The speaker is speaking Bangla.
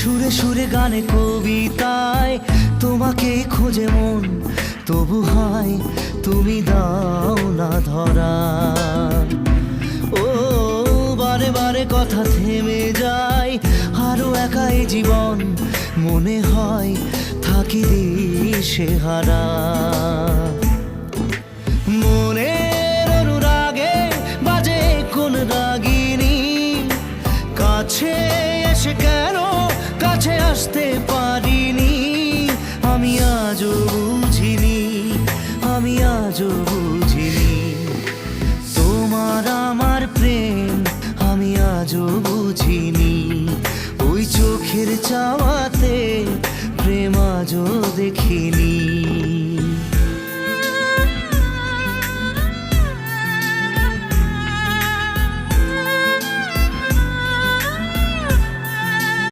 সুরে সুরে গানে কবিতায় তোমাকে খোঁজে মন, তবু হয় তুমি দাও না ধরা। ও বারে বারে কথা থেমে যায়, আরো একাই জীবন মনে হয় থাকি দিশে হারা। মনের অনুরাগে বাজে কোন রাগিনী, কাছে এসে কেন কাছে আসতে পারিনি। আমি আজও বুঝিনি, আমি আজও বুঝিনি তোমার আমার প্রেম, আমি আজও বুঝিনি। ওই চোখের চাওয়াতে প্রেম আজও দেখিনি।